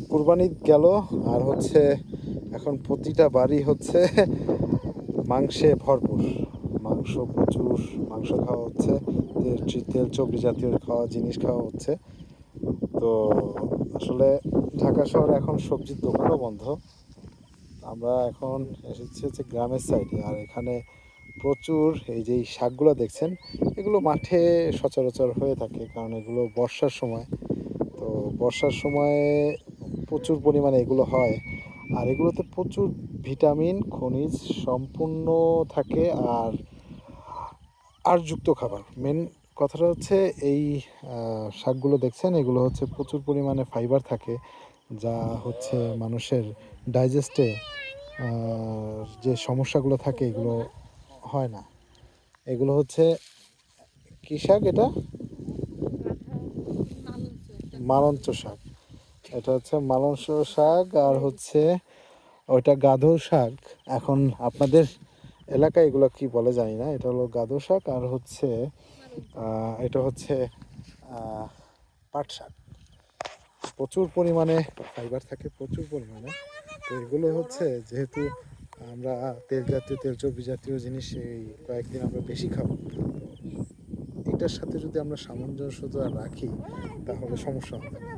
কুরবানি গেল আর হচ্ছে এখন প্রতিটা বাড়ি হচ্ছে মাংসে ভরপুর। মাংস প্রচুর, মাংস খাওয়া হচ্ছে, তেল চর্বি জাতীয় জিনিস খাওয়া হচ্ছে। তো আসলে ঢাকা শহরে এখন সবজির দোকানও বন্ধ। আমরা এখন এসেছি হচ্ছে গ্রামের সাইডে, আর এখানে প্রচুর এই যে এই শাকগুলো দেখছেন, এগুলো মাঠে সচরাচর হয়ে থাকে, কারণ এগুলো বর্ষার সময়। তো বর্ষার সময়ে প্রচুর পরিমাণে এগুলো হয়, আর এগুলোতে প্রচুর ভিটামিন খনিজ সম্পূর্ণ থাকে। আর যুক্ত খাবার মেন কথাটা হচ্ছে এই শাকগুলো দেখছেন, এগুলো হচ্ছে প্রচুর পরিমাণে ফাইবার থাকে, যা হচ্ছে মানুষের ডাইজেস্টে যে সমস্যাগুলো থাকে এগুলো হয় না। এগুলো হচ্ছে কী শাক এটা? মালঞ্চ শাক। এটা হচ্ছে মালঞ্চ শাক, আর হচ্ছে ওইটা গাধো শাক। এখন আপনাদের এলাকায় এগুলো কি বলে জানি না। এটা হলো গাধো শাক, আর হচ্ছে এটা হচ্ছে পাট শাক। প্রচুর পরিমাণে ফাইবার থাকে, প্রচুর পরিমাণে। তো এগুলো হচ্ছে যেহেতু আমরা তেল জাতীয় তেল চর্বি জাতীয় জিনিস এই কয়েকদিন আমরা বেশি খাবো, এটার সাথে যদি আমরা সামঞ্জস্যতা রাখি তাহলে সমস্যা হবে না।